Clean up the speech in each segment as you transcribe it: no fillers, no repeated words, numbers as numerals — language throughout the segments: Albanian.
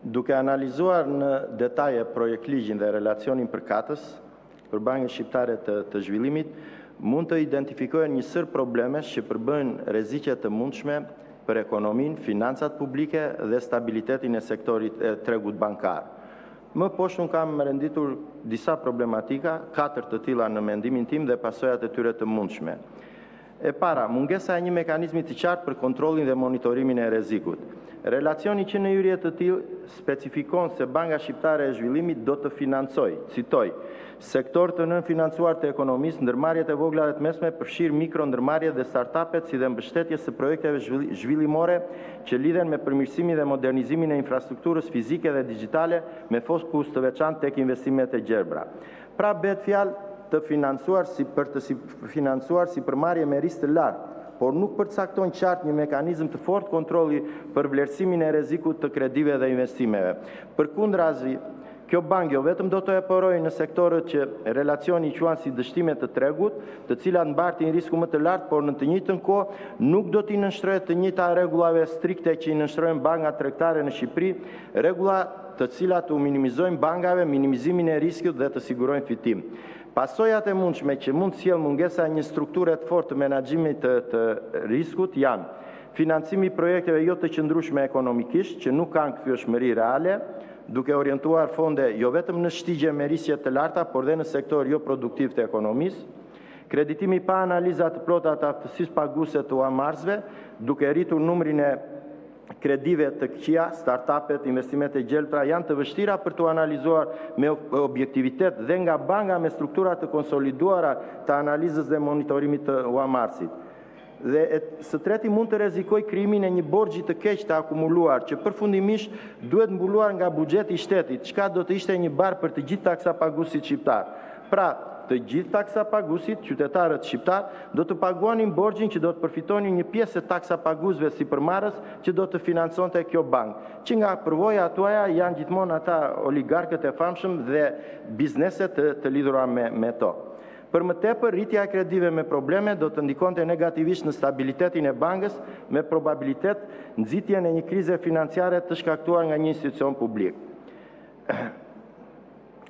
Duke analizuar në detaje projekt ligjin dhe relacionin përkatës për Bankën Shqiptare të Zhvillimit, mund të identifikohen një sër problemesh që përbëjnë rreziqe të mundshme për ekonominë, financat publike dhe stabilitetin e sektorit e tregut bankar. Më poshtë unë kam renditur disa problematika, 4 të tilla në mendimin tim dhe pasojat e tyre të mundshme. E para, mungesa e një mekanizmi të qartë për kontrollin dhe monitorimin e rrezikut. Relacioni që në hyrje të tillë specifikon se Banka Shqiptare e Zhvillimit do të financoj, citoj, sektor të nënfinancuar të ekonomisë, ndërmarrjet e vogla dhe të mesme, përfshirë mikro ndërmarrjet dhe startupet, si dhe mbështetje së projekteve zhvillimore që lidhen me përmirësimin dhe modernizimin e infrastrukturës fizike dhe digjitale me fokus të veçantë tek investimet e gjerbra. Pra bëhet fjalë të financuar si përmarrje me risk të lartë, por nuk përcakton qartë një mekanizëm të fortë kontrolli për vlerësimin e rrezikut të kredive dhe investimeve. Përkundrazi, kjo bankë jo vetëm do të operojë në sektorët që relacioni i quan si dështime të tregut, të cilat mbartin risku më të lartë, por në të njëjtën kohë nuk do t'i nënshtrohet të njëjta rregullave strikte që i nënshtrojnë bankat tregtare në Shqipëri, rregulla të cilat u minimizojnë bankave, minimizimin e riskut dhe të sigurojnë fitim. Pasojat e mundshme që mund të sjellë mungesa e një strukture të fortë të menaxhimit të riskut janë financimi i projekteve jo të qëndrueshme ekonomikisht, që nuk kanë kthyeshmëri reale, duke orientuar fonde jo vetëm në shtigje me risje të larta, por dhe në sektor jo produktiv të ekonomisë, kreditimi pa analiza të plota të aftësisë paguese të uamarsve, duke rritur numrin e kredive të këqija, startupet, investimet e gjelbra janë të vështira për të analizuar me objektivitet dhe nga banka me struktura të konsoliduara të analizës dhe monitorimit të uamarsit. Dhe së treti mund të rrezikoj krijimin e një borxhi të keq të akumuluar që përfundimisht duhet mbuluar nga buxheti i shtetit, çka do të ishte një barë për të gjithë taksapaguesit shqiptar. Pra, të gjithë taksapaguesit, qytetarët shqiptar, do të paguanin borxhin që do të përfitonin një pjesë e taksapaguesve sipërmarrës që do të financonte kjo bankë, që nga përvoja tuaja janë gjithmonë ata oligarkët e famshëm dhe bizneset të lidhura me to. Për më tepër, rritja e kredive me probleme do të ndikonte negativisht në stabilitetin e bankës, me probabilitet nxitjen e një krize financiare të shkaktuar nga një institucion publik.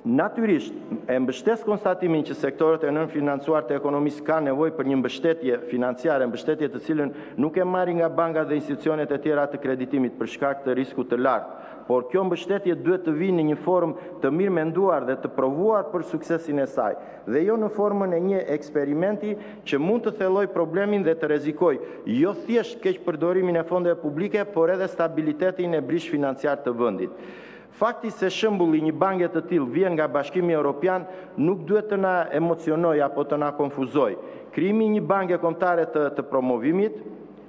Natyrisht, e mbështes konstatimin që sektorët e nënfinancuar të ekonomisë ka nevojë për një mbështetje financiare, mbështetje të cilën nuk e marrin nga bankat dhe institucionet e tjera të kreditimit për shkak të riskut të lartë, por kjo mbështetje duhet të vijë në një formë të mirë menduar dhe të provuar për suksesin e saj, dhe jo në formën e një eksperimenti që mund të thellojë problemin dhe të rrezikojë jo thjesht keq përdorimin e fondeve publike, por edhe stabilitetin e brish financiar të vendit. Fakti se shembulli një banke të tillë vjen nga Bashkimi Evropian nuk duhet të na emocionojë apo të na konfuzojë. Krijimi i një banke kombëtare të promovimit,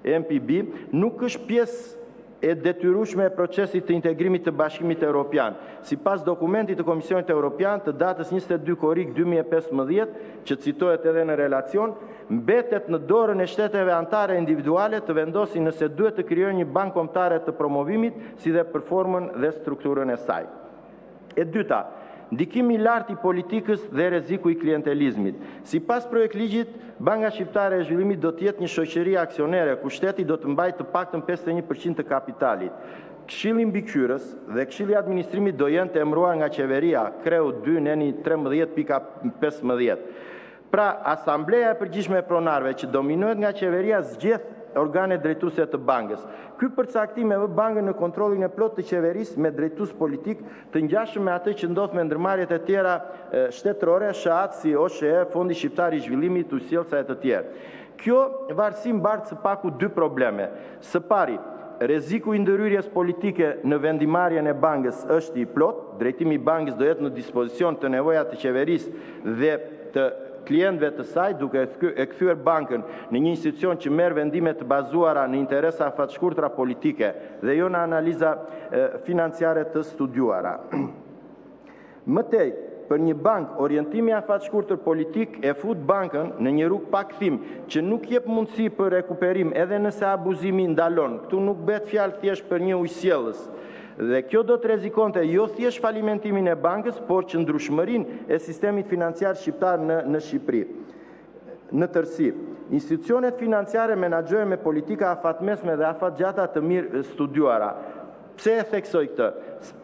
MPB, nuk është pjesë e detyrueshme e procesit të integrimit të Bashkimit Evropian. Sipas dokumentit të Komisionit Evropian të datës 22 korrik 2015, që citohet edhe në relacion, mbetet në dorën e shteteve anëtare individuale të vendosin nëse duhet të krijojnë një bankë kombëtare të promovimit, si dhe për formën dhe strukturën e saj. E dyta, ndikimi i lartë i politikës dhe rreziku i klientelizmit. Sipas projektligjit, Banka Shqiptare e Zhvillimit do të jetë një shoqëri aksionere ku shteti do të mbajë të paktën 51% të kapitalit. Këshilli mbikëqyrës dhe Këshilli i Administrimit do jenë të emëruar nga qeveria, kreu 2 neni 13.15. Pra, Asambleja e Përgjithshme e Pronarëve që dominohet nga qeveria zgjedh organet drejtuese të bankës. Ky përcaktim e vë bankën në kontrollin e plot të qeverisë me drejtues politik të ngjashëm me atë që ndodh me ndërmarrjet e tjera shtetërore, SHAAT si OSHE, Fondi Shqiptar i Zhvillimit, Ujësjellsa e të tjerë. Kjo varësi mbart së paku dy probleme. Së pari, rreziku i ndërhyrjes politike në vendimarrjen e bankës është i plot, drejtimi i bankës do jetë në dispozicion të nevojat të qeverisë dhe të klientëve të saj, duke e kthyer bankën në një institucion që merr vendime të bazuara në interesa afatshkurtra politike dhe jo në analiza financiare të studiuara. Mëtej, për një bankë, orientimi afatshkurtër politik e fut bankën në një rrugë pa kthim që nuk jep mundësi për rekuperim edhe nëse abuzimi ndalon. Këtu nuk bëhet fjalë thjesht për një ujësjellës. Dhe kjo do të rrezikonte jo thjesht falimentimin e bankës, por qëndrueshmërinë e sistemit financiar shqiptar në Shqipëri. Në tërësi, institucionet financiare menaxhohen me politika afatmesme dhe afatgjata të mirë studiuara. pse e theksoj këtë?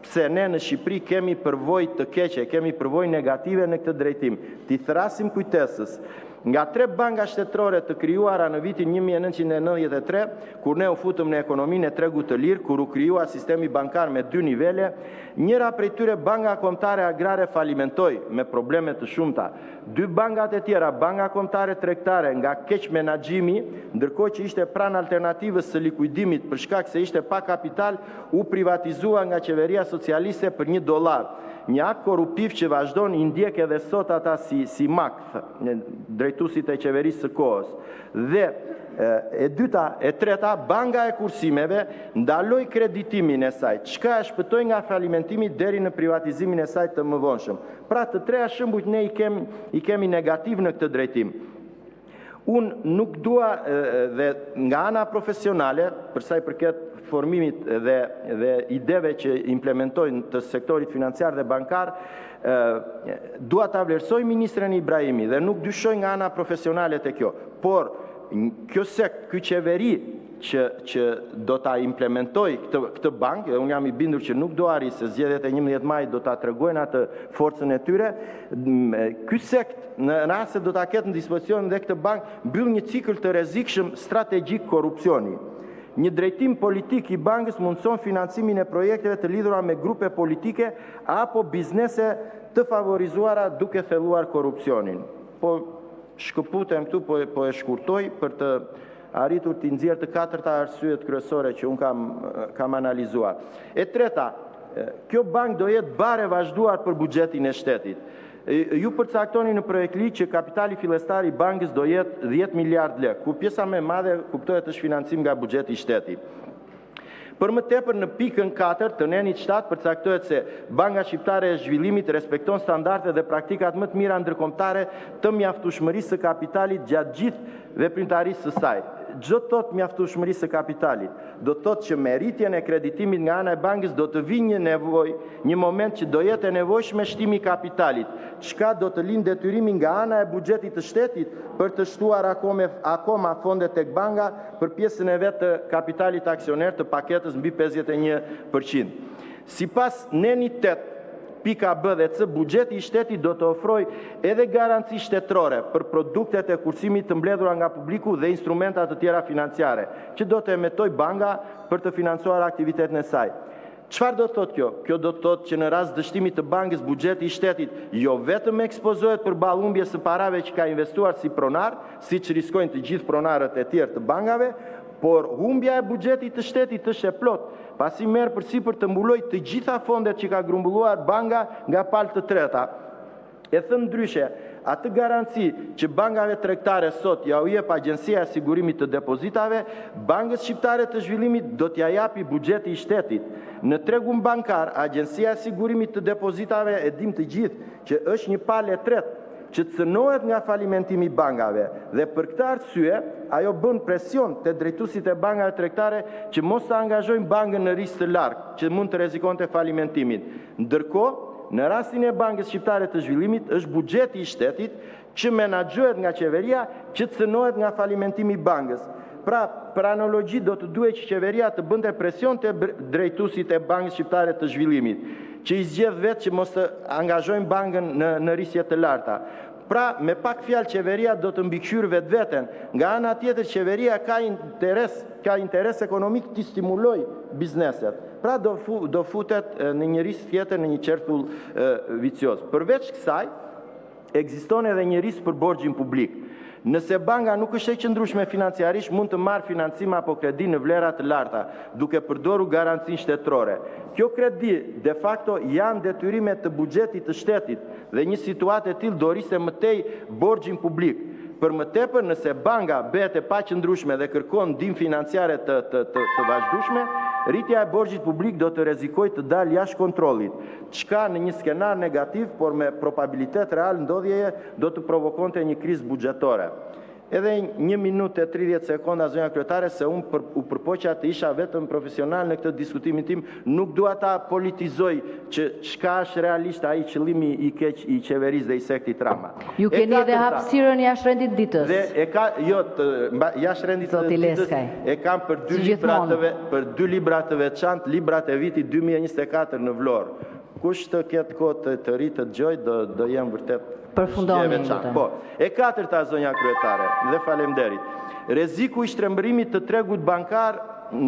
Pse ne në Shqipëri kemi përvojë të keqe, kemi përvojë negative në këtë drejtim. Ti thrasim kujtesës. Nga 3 banka shtetërore të krijuara në vitin 1993, kur ne u futëm në ekonominë e tregut të lirë, kur u krijua sistemi bankar me 2 nivele, njëra prej tyre Banka Kombëtare Agrare falimentoi me probleme të shumta. 2 bankat e tjera, Banka Kombëtare Tregtare, nga keq menaxhimi, ndërkohë që ishte pranë alternativës së likuidimit për shkak se ishte pa kapital, u privatizua nga qeveria socialiste për $1. Një akt korruptiv që vazhdon i ndjek edhe sot ata si mak, drejtuesit e qeverisë së kohës. Dhe e dyta, e treta, Banka e Kursimeve ndaloi kreditimin e saj, çka e shpëtoi nga falimentimi deri në privatizimin e saj të mëvonshëm. Pra të treja shembujt ne i kemi negativ në këtë drejtim. Unë nuk dua dhe nga ana profesionale, për sa i përket formimit dhe ideve që implementojnë të sektorit financiar dhe bankar, dua ta vlerësoj ministrin Ibrahimi dhe nuk dyshoj nga ana profesionale të kjo. Por, ky qeveri që do ta implementoj këtë bankë, dhe unë jam i bindur që nuk do arri se zgjedhjet e 11 maj do ta tregojnë atë forcën e tyre, ky sekt në rast se do ta ketë në dispozicion dhe këtë bankë mbyll një cikël të rrezikshëm strategjik korrupsioni. Një drejtim politik i bankës mundson financimin e projekteve të lidhura me grupe politike apo biznese të favorizuara duke thelluar korrupsionin. Po shkëputem këtu, po e shkurtoj për të arritur të nxjerr të 4 arsyet kryesore që unë kam analizuar. E treta, kjo bankë do jetë bare vazhduar për buxhetin e shtetit. Ju përcaktoni në projekt ligj që kapitali fillestar i bankës do jetë 10 miliard lekë, ku pjesa më e madhe kuptohet është financim nga buxheti i shtetit. Për më tepër në pikën 4 të nenit 7 përcaktohet se Banka Shqiptare e Zhvillimit respekton standardet dhe praktikat më të mira ndërkombëtare të mjaftueshmërisë së kapitalit gjatë gjithë veprimtarisë së saj. Çdo të thotë mjaftueshmërisë së kapitalit, do të thotë që me rritjen e kreditimit nga ana e bankës do të vijë një moment që do jetë e nevojshme shtimi i kapitalit, çka do të lindë detyrimin nga ana e buxhetit të shtetit për të shtuar akoma fonde tek banka për pjesën e vet të kapitalit aksioner të paketës mbi 51%. Sipas nenit 8 pika B dhe C, buxheti i shtetit do të ofrojë edhe garanci shtetërore për produktet e kursimit të mbledhura nga publiku dhe instrumenta të tjera financiare, që do të emetojë banka për të financuar aktivitetin e saj. Çfarë do të thotë kjo? Kjo do të thotë që në rast dështimit të bankës, buxheti i shtetit jo vetëm ekspozohet përballë humbjes së parave që ka investuar si pronar, siç riskojnë të gjithë pronarët e tjerë të bankave, por humbja e buxhetit të shtetit është e plot, pasi merr përsipër të mbulojë të gjitha fondet që ka grumbulluar banka nga palë të treta. E thënë ndryshe, atë garanci që bankave tregtare sot ja u jep Agjencia e Sigurimit të Depozitave, Bankës Shqiptare të Zhvillimit do t'ja japi buxheti i shtetit. Në tregun bankar, Agjencia e Sigurimit të Depozitave e dim të gjithë që është një palë e tretë që cënohet nga falimentimi i bankave dhe për këtë arsye ajo bën presion te drejtuesit e bankave tregtare që mos të angazhojnë bankën në risk të lartë që mund të rrezikonte falimentimin. Ndërkohë, në rastin e Bankës Shqiptare të Zhvillimit është buxheti i shtetit që menaxhohet nga qeveria që cënohet nga falimentimi i bankës. Pra, për analogji do të duhet që qeveria të bënte presion te drejtuesit e Bankës Shqiptare të Zhvillimit, që i zgjedh vetë që mos të angazhojnë bankën në risje të larta. Pra, me pak fjalë qeveria do të mbikëqyrë vetveten. Nga ana tjetër qeveria ka interes ekonomik të stimuloj bizneset. Pra do futet në një risk tjetër, në një çertull vicioz. Përveç kësaj, ekziston edhe një risk për borxhin publik. Nëse banka nuk është e qëndrueshme financiarisht, mund të marrë financim apo kredi në vlera të larta, duke përdorur garancinë shtetërore. Kjo kredi, de facto, janë detyrime të buxhetit të shtetit dhe një situatë e tillë do rriste më tej borxhin publik. Për më tepër, nëse banka bëhet e paqëndrueshme dhe kërkon ndihmë financiare të vazhdueshme, rritja e borxhit publik do të rrezikojë të dalë jashtë kontrollit, çka në një skenar negativ, por me probabilitet real ndodhjeje, do të provokonte një krizë buxhetore. Edhe 1 minutë e 30 sekonda, zonja kryetare, se unë u përpoqja të isha vetëm profesional në këtë diskutimin tim, nuk dua ta politizoj që çka është realisht ai qëllimi i keq i qeverisë dhe i sektit Rama. Ju keni edhe hapësirën jashtë rendit ditës. Dhe jashtë rendit ditës e kam për 2 libra të veçantë, librat e vitit 2024 në Vlorë. Kush të ketë kohë të ri të dëgjoj, do jem vërtet përfundoni. Po, e 4-ta, zonja kryetare, dhe faleminderit. Rreziku i shtrembërimit të tregut bankar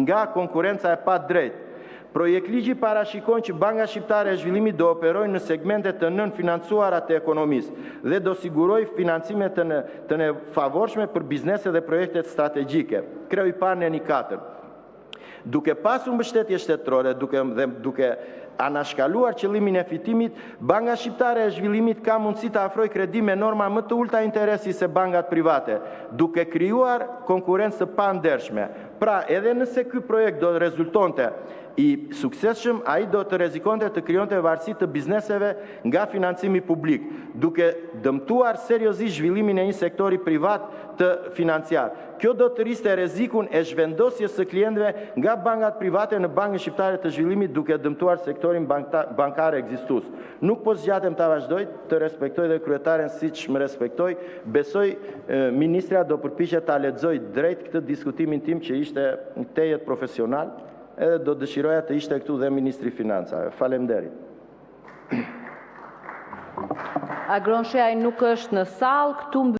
nga konkurenca e padrejtë. Projektligji parashikon që Banka Shqiptare e Zhvillimit do operojë në segmente të nënfinancuara të ekonomisë dhe do sigurojë financime të nefavorshme për biznese dhe projektet strategjike. Kreu i parë në 4. Duke pasur mbështetje shtetërore, duke anashkaluar qëllimin e fitimit, Banka Shqiptare e Zhvillimit ka mundësi të afrojë kredi me norma më të ulta interesi se bankat private, duke krijuar konkurrencë të pandershme. Pra, edhe nëse ky projekt do të rezultonte i suksesshëm, ai do të rrezikonte të krijonte varësi të bizneseve nga financimi publik, duke dëmtuar seriozisht zhvillimin e një sektori privat të financiar. Kjo do të rriste rrezikun e zhvendosjes së klientëve nga bankat private në Bankën Shqiptare të Zhvillimit, duke dëmtuar sektorin bankar ekzistues. Nuk po zgjatem ta vazhdoj, të respektoj dhe kryetaren siç më respektoj. Besoj ministra do përpiqet ta lexoj drejt këtë diskutimin tim që ishte tejet profesional, edhe do dëshiroja të ishte këtu dhe Ministri Financave. Faleminderit. Agron Sheaj nuk është në sallë, këtu